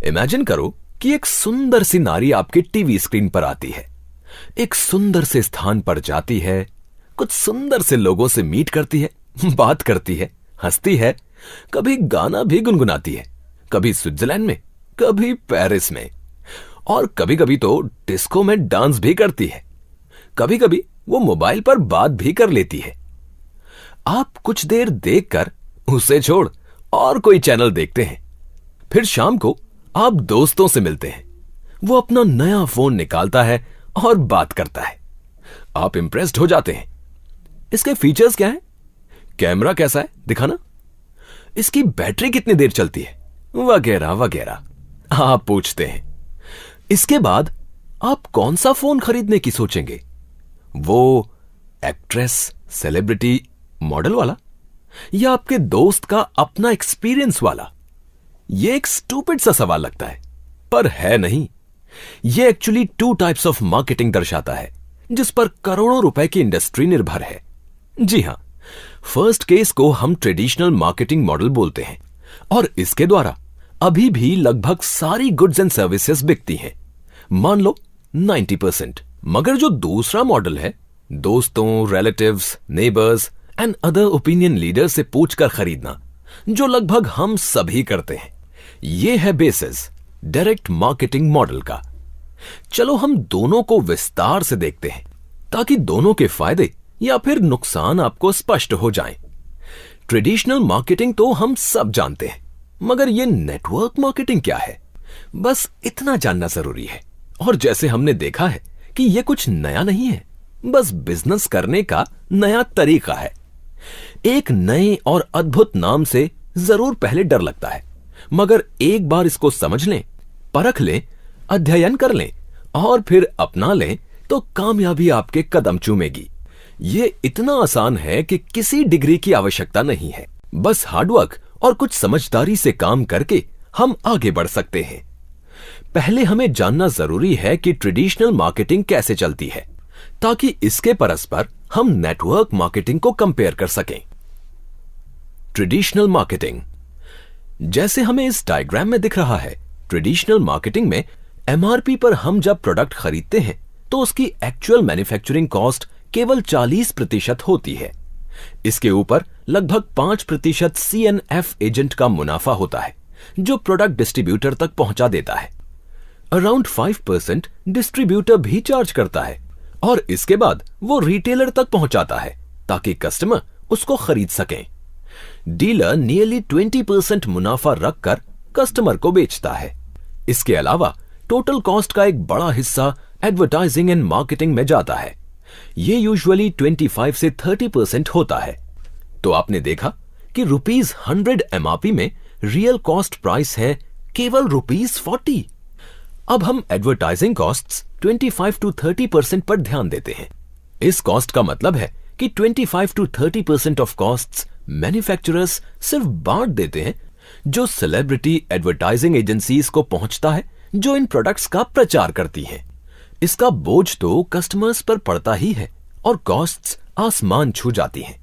Imagine करो कि एक सुंदर सी नारी आपके टीवी स्क्रीन पर आती है, एक सुंदर से स्थान पर जाती है, कुछ सुंदर से लोगों से मीट करती है, बात करती है, हंसती है, कभी गाना भी गुनगुनाती है, कभी स्विट्जरलैंड में, कभी पेरिस में, और कभी कभी तो डिस्को में डांस भी करती है। कभी कभी वो मोबाइल पर बात भी कर लेती है। आप कुछ देर देखकर उसे छोड़ और कोई चैनल देखते हैं। फिर शाम को आप दोस्तों से मिलते हैं। वो अपना नया फोन निकालता है और बात करता है। आप इंप्रेस्ड हो जाते हैं। इसके फीचर्स क्या है, कैमरा कैसा है दिखाना, इसकी बैटरी कितनी देर चलती है, वगैरह वगैरह आप पूछते हैं। इसके बाद आप कौन सा फोन खरीदने की सोचेंगे, वो एक्ट्रेस, सेलिब्रिटी, मॉडल वाला, या आपके दोस्त का अपना एक्सपीरियंस वाला? ये एक स्टूपिड सा सवाल लगता है, पर है नहीं। ये एक्चुअली 2 टाइप्स ऑफ मार्केटिंग दर्शाता है जिस पर करोड़ों रुपए की इंडस्ट्री निर्भर है। जी हां, फर्स्ट केस को हम ट्रेडिशनल मार्केटिंग मॉडल बोलते हैं और इसके द्वारा अभी भी लगभग सारी गुड्स एंड सर्विसेज बिकती हैं, मान लो 90%। मगर जो दूसरा मॉडल है, दोस्तों, relatives, neighbours and other opinion leader से पूछकर खरीदना, जो लगभग हम सभी करते हैं, यह है बेसिस डायरेक्ट मार्केटिंग मॉडल का। चलो हम दोनों को विस्तार से देखते हैं ताकि दोनों के फायदे या फिर नुकसान आपको स्पष्ट हो जाएं। ट्रेडिशनल मार्केटिंग तो हम सब जानते हैं, मगर यह नेटवर्क मार्केटिंग क्या है, बस इतना जानना जरूरी है। और जैसे हमने देखा है कि यह कुछ नया नहीं है, बस बिजनेस करने का नया तरीका है। एक नए और अद्भुत नाम से जरूर पहले डर लगता है, मगर एक बार इसको समझ लें, परख लें, अध्ययन कर लें और फिर अपना लें तो कामयाबी आपके कदम चूमेगी। यह इतना आसान है कि किसी डिग्री की आवश्यकता नहीं है, बस हार्डवर्क और कुछ समझदारी से काम करके हम आगे बढ़ सकते हैं। पहले हमें जानना जरूरी है कि ट्रेडिशनल मार्केटिंग कैसे चलती है, ताकि इसके परस्पर हम नेटवर्क मार्केटिंग को कंपेयर कर सकें। ट्रेडिशनल मार्केटिंग, जैसे हमें इस डायग्राम में दिख रहा है, ट्रेडिशनल मार्केटिंग में एमआरपी पर हम जब प्रोडक्ट खरीदते हैं तो उसकी एक्चुअल मैन्युफैक्चरिंग कॉस्ट केवल 40% होती है। इसके ऊपर लगभग 5% CNF एजेंट का मुनाफा होता है, जो प्रोडक्ट डिस्ट्रीब्यूटर तक पहुंचा देता है। अराउंड 5% डिस्ट्रीब्यूटर भी चार्ज करता है और इसके बाद वो रिटेलर तक पहुंचाता है ताकि कस्टमर उसको खरीद सकें। डीलर नियरली 20% मुनाफा रखकर कस्टमर को बेचता है। इसके अलावा टोटल कॉस्ट का एक बड़ा हिस्सा एडवर्टाइजिंग एंड मार्केटिंग में जाता है। ये यूजुअली 25 से 30% होता है। तो आपने देखा कि ₹100 एमआरपी में रियल कॉस्ट प्राइस है केवल ₹40। अब हम एडवर्टाइजिंग कॉस्ट्स 25 to 30% पर ध्यान देते हैं। इस कॉस्ट का मतलब है कि 25 to 30% ऑफ कॉस्ट्स मैन्युफैक्चरर्स सिर्फ बांट देते हैं, जो सेलिब्रिटी एडवर्टाइजिंग एजेंसीज को पहुंचता है, जो इन प्रोडक्ट्स का प्रचार करती हैं। इसका बोझ तो कस्टमर्स पर पड़ता ही है और कॉस्ट्स आसमान छू जाती हैं।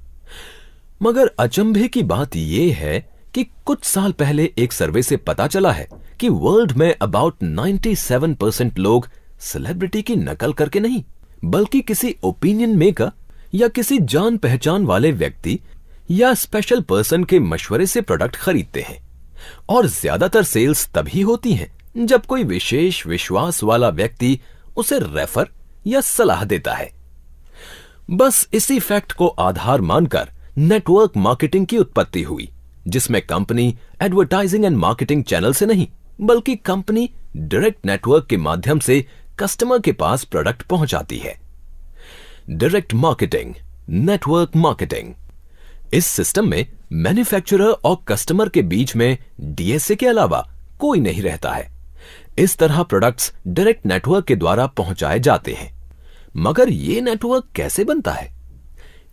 मगर अचंभे की बात यह है कि कुछ साल पहले एक सर्वे से पता चला है कि वर्ल्ड में अबाउट 97% लोग सेलिब्रिटी की नकल करके नहीं, बल्कि किसी ओपिनियन मेकर या किसी जान पहचान वाले व्यक्ति या स्पेशल पर्सन के मशवरे से प्रोडक्ट खरीदते हैं। और ज्यादातर सेल्स तभी होती हैं जब कोई विशेष विश्वास वाला व्यक्ति उसे रेफर या सलाह देता है। बस इसी फैक्ट को आधार मानकर नेटवर्क मार्केटिंग की उत्पत्ति हुई, जिसमें company advertising and marketing channel से नहीं, बल्कि कंपनी डायरेक्ट नेटवर्क के माध्यम से कस्टमर के पास प्रोडक्ट पहुंचाती है। Direct marketing, network marketing. इस सिस्टम में मैन्युफैक्चरर और कस्टमर के बीच में डीएसए के अलावा कोई नहीं रहता है। इस तरह प्रोडक्ट्स डायरेक्ट नेटवर्क के द्वारा पहुंचाए जाते हैं। मगर यह नेटवर्क कैसे बनता है?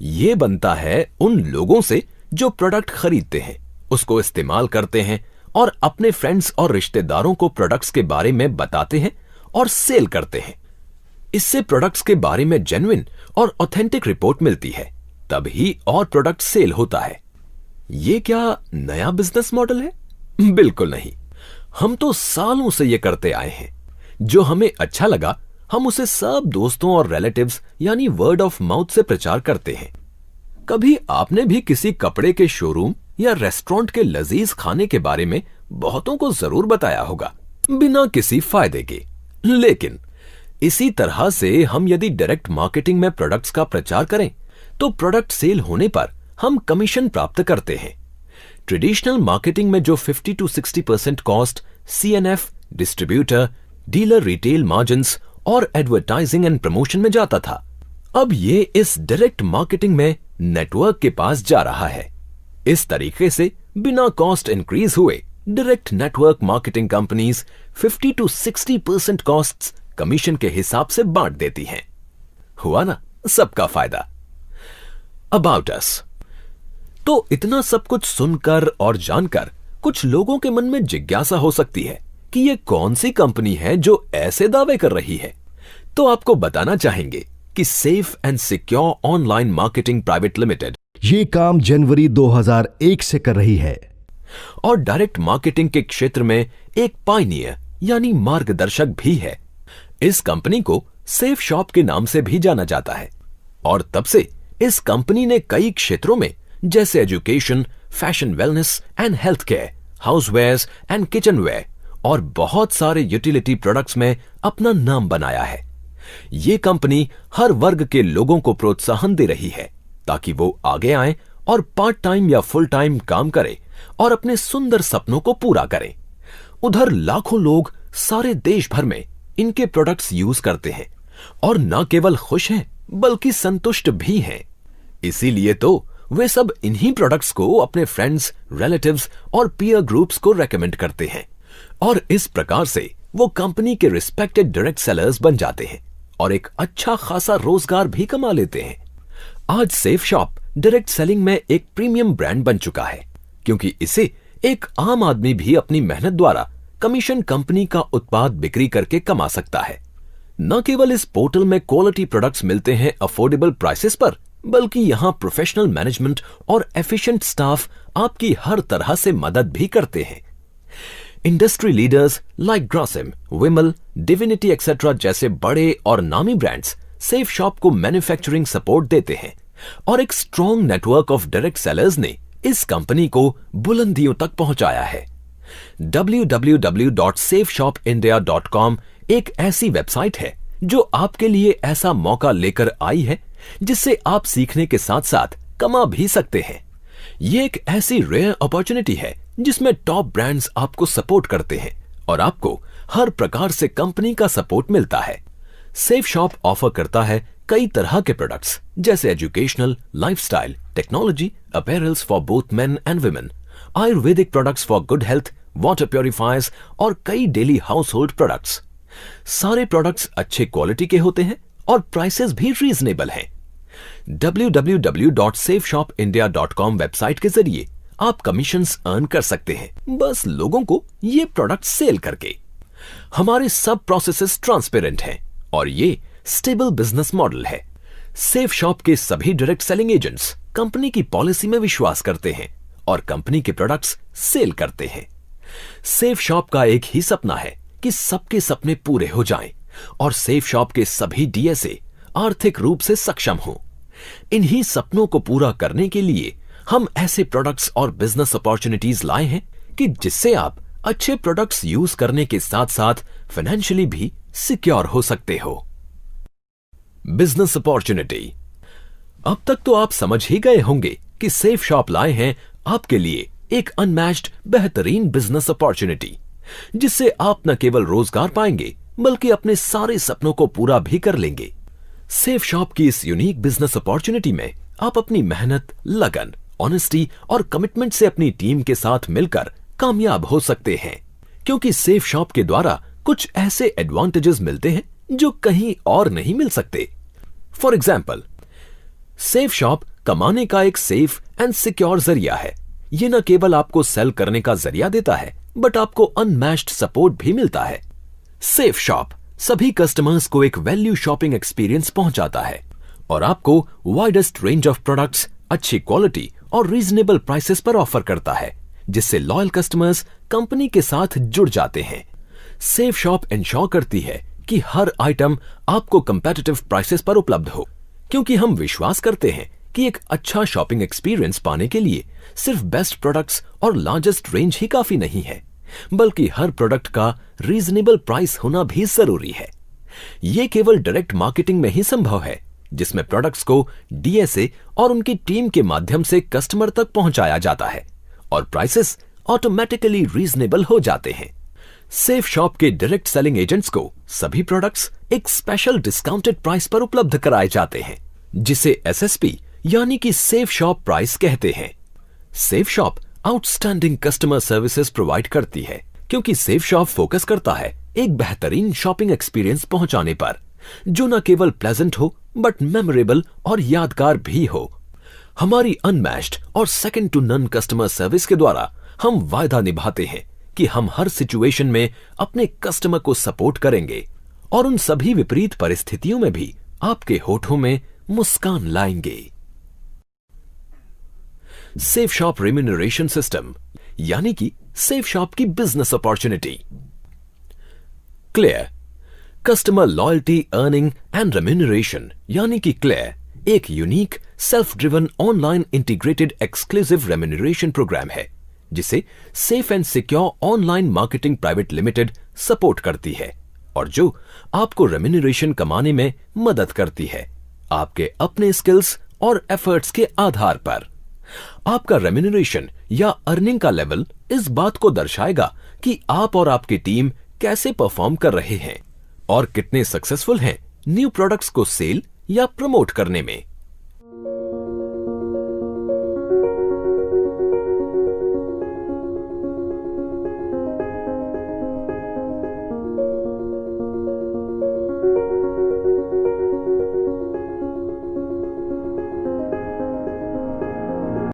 यह बनता है उन लोगों से जो प्रोडक्ट खरीदते हैं, उसको इस्तेमाल करते हैं और अपने फ्रेंड्स और रिश्तेदारों को प्रोडक्ट्स के बारे में बताते हैं और सेल करते हैं। इससे प्रोडक्ट्स के बारे में जेन्युइन और ऑथेंटिक रिपोर्ट मिलती है, तभी और प्रोडक्ट सेल होता है। यह क्या नया बिजनेस मॉडल है? बिल्कुल नहीं। हम तो सालों से ये करते आए हैं। जो हमें अच्छा लगा हम उसे सब दोस्तों और रिलेटिव्स यानी वर्ड ऑफ माउथ से प्रचार करते हैं। कभी आपने भी किसी कपड़े के शोरूम या रेस्टोरेंट के लजीज खाने के बारे में बहुतों को जरूर बताया होगा, बिना किसी फायदे के। लेकिन इसी तरह से हम यदि डायरेक्ट मार्केटिंग में प्रोडक्ट्स का प्रचार करें तो प्रोडक्ट सेल होने पर हम कमीशन प्राप्त करते हैं। ट्रेडिशनल मार्केटिंग में जो 50 to 60% cost CNF, distributor, dealer retail margins और एडवर्टाइजिंग एंड प्रमोशन में जाता था, अब ये इस डायरेक्ट मार्केटिंग में नेटवर्क के पास जा रहा है। इस तरीके से बिना कॉस्ट इंक्रीज हुए direct network marketing companies 50 to 60% costs commission के हिसाब से बांट देती हैं। हुआ ना सबका फायदा। About us. तो इतना सब कुछ सुनकर और जानकर कुछ लोगों के मन में जिज्ञासा हो सकती है कि ये कौन सी कंपनी है जो ऐसे दावे कर रही है। तो आपको बताना चाहेंगे कि safe and secure online marketing private limited ये काम जनवरी 2001 से कर रही है और डायरेक्ट मार्केटिंग के क्षेत्र में एक पायनियर यानी मार्गदर्शक भी है। इस कंपनी को सेफ शॉप के नाम से भी जाना जाता है और तब से इस कंपनी ने कई क्षेत्रों में जैसे education, fashion, wellness and health care, housewares and kitchenware और बहुत सारे यूटिलिटी प्रोडक्ट्स में अपना नाम बनाया है। ये कंपनी हर वर्ग के लोगों को प्रोत्साहन दे रही है ताकि वो आगे आएं और पार्ट टाइम या फुल टाइम काम करें और अपने सुंदर सपनों को पूरा करें। उधर लाखों लोग सारे देश भर में इनके प्रोडक्ट्स यूज करते हैं और न केवल खुश हैं बल्कि संतुष्ट भी हैं। इसीलिए तो वे सब इन्हीं प्रोडक्ट्स को अपने फ्रेंड्स, रिलेटिव्स और पीयर ग्रुप्स को रेकमेंड करते हैं और इस प्रकार से वो कंपनी के रिस्पेक्टेड डायरेक्ट सेलर्स बन जाते हैं और एक अच्छा खासा रोजगार भी कमा लेते हैं। आज सेफ शॉप डायरेक्ट सेलिंग में एक प्रीमियम ब्रांड बन चुका है क्योंकि इसे एक आम आदमी भी अपनी मेहनत द्वारा कमीशन कंपनी का उत्पाद बिक्री करके कमा सकता है। न केवल इस पोर्टल में क्वालिटी प्रोडक्ट्स मिलते हैं अफोर्डेबल प्राइसेस पर, बल्कि यहां प्रोफेशनल मैनेजमेंट और एफिशिएंट स्टाफ आपकी हर तरह से मदद भी करते हैं। इंडस्ट्री लीडर्स लाइक ग्रासिम, विमल, डिविनिटी एक्सेट्रा जैसे बड़े और नामी ब्रांड्स सेफ शॉप को मैन्युफैक्चरिंग सपोर्ट देते हैं और एक strong network of direct sellers ने इस कंपनी को बुलंदियों तक पहुंचाया है। www.safeshopindia.com एक ऐसी वेबसाइट है जो आपके लिए ऐसा मौका लेकर आई है जिससे आप सीखने के साथ साथ कमा भी सकते हैं। ये एक ऐसी रेयर अपॉर्चुनिटी है जिसमें टॉप ब्रांड्स आपको सपोर्ट करते हैं और आपको हर प्रकार से कंपनी का सपोर्ट मिलता है। सेफ शॉप ऑफर करता है कई तरह के प्रोडक्ट्स जैसे educational, lifestyle, technology, apparels for both men and women, Ayurvedic products for good health, water purifiers और कई डेली हाउस होल्ड प्रोडक्ट्स। सारे प्रोडक्ट्स अच्छे क्वालिटी के होते हैं और प्राइसेस भी रीजनेबल हैं। www.safeshopindia.com वेबसाइट के जरिए आप कमीशंस अर्न कर सकते हैं, बस लोगों को ये प्रोडक्ट सेल करके। हमारे सब प्रोसेसेस ट्रांसपेरेंट हैं और ये स्टेबल बिजनेस मॉडल है। सेफ शॉप के सभी डायरेक्ट सेलिंग एजेंट्स कंपनी की पॉलिसी में विश्वास करते हैं और कंपनी के प्रोडक्ट्स सेल करते हैं। सेफ शॉप का एक ही सपना है कि सबके सपने पूरे हो जाएं और सेफ शॉप के सभी डीएसए आर्थिक रूप से सक्षम हों। इन्हीं सपनों को पूरा करने के लिए हम ऐसे प्रोडक्ट्स और बिजनेस अपॉर्चुनिटीज लाए हैं कि जिससे आप अच्छे प्रोडक्ट्स यूज करने के साथ साथ फाइनेंशियली भी सिक्योर हो सकते हो। Business opportunity. अब तक तो आप समझ ही गए होंगे कि सेफ शॉप लाए हैं आपके लिए एक अनमैच्ड बेहतरीन बिजनेस अपॉर्चुनिटी जिससे आप न केवल रोजगार पाएंगे बल्कि अपने सारे सपनों को पूरा भी कर लेंगे। सेफ शॉप की इस यूनिक बिजनेस अपॉर्चुनिटी में आप अपनी मेहनत, लगन, ऑनेस्टी और कमिटमेंट से अपनी टीम के साथ मिलकर कामयाब हो सकते हैं क्योंकि सेफ शॉप के द्वारा कुछ ऐसे एडवांटेजेस मिलते हैं जो कहीं और नहीं मिल सकते। फॉर एग्जाम्पल, सेफ शॉप कमाने का एक सेफ एंड सिक्योर जरिया है। ये न केवल आपको सेल करने का जरिया देता है बट आपको अनमैच्ड सपोर्ट भी मिलता है। सेफ शॉप सभी कस्टमर्स को एक वैल्यू शॉपिंग एक्सपीरियंस पहुंचाता है और आपको वाइडेस्ट रेंज ऑफ प्रोडक्ट्स, अच्छी क्वालिटी और रीजनेबल प्राइसेस पर ऑफर करता है जिससे लॉयल कस्टमर्स कंपनी के साथ जुड़ जाते हैं। सेफ शॉप इंश्योर करती है कि हर आइटम आपको कंपेटिटिव प्राइसेस पर उपलब्ध हो, क्योंकि हम विश्वास करते हैं कि एक अच्छा शॉपिंग एक्सपीरियंस पाने के लिए सिर्फ बेस्ट प्रोडक्ट्स और लार्जेस्ट रेंज ही काफी नहीं है, बल्कि हर प्रोडक्ट का रीजनेबल प्राइस होना भी जरूरी है। यह केवल डायरेक्ट मार्केटिंग में ही संभव है, जिसमें प्रोडक्ट्स को डीएसए और उनकी टीम के माध्यम से कस्टमर तक पहुंचाया जाता है और प्राइसेस ऑटोमेटिकली रीजनेबल हो जाते हैं। सेफ शॉप के डायरेक्ट सेलिंग एजेंट्स को सभी प्रोडक्ट्स एक स्पेशल डिस्काउंटेड प्राइस पर उपलब्ध कराए जाते हैं, जिसे एसएसपी यानी कि सेफ शॉप प्राइस कहते हैं। Safe shop outstanding customer services provide करती है, क्योंकि सेफ शॉप फोकस करता है एक बेहतरीन शॉपिंग एक्सपीरियंस पहुंचाने पर, जो न केवल प्लेजेंट हो बट मेमोरेबल और यादगार भी हो। हमारी अनमैच्ड और second to none customer service के द्वारा हम वायदा निभाते हैं कि हम हर सिचुएशन में अपने कस्टमर को सपोर्ट करेंगे और उन सभी विपरीत परिस्थितियों में भी आपके होठों में मुस्कान लाएंगे। सेफ शॉप रेम्यूनरेशन सिस्टम यानी कि सेफ शॉप की business opportunity. Clear customer loyalty earning and remuneration यानी कि क्लेयर एक unique self driven online integrated exclusive remuneration program है, जिसे safe and secure online marketing private limited support करती है और जो आपको रेम्यूनरेशन कमाने में मदद करती है, आपके अपने स्किल्स और एफर्ट्स के आधार पर। आपका रेम्यूनरेशन या अर्निंग का लेवल इस बात को दर्शाएगा कि आप और आपकी टीम कैसे परफॉर्म कर रहे हैं और कितने सक्सेसफुल हैं न्यू प्रोडक्ट्स को सेल या प्रमोट करने में।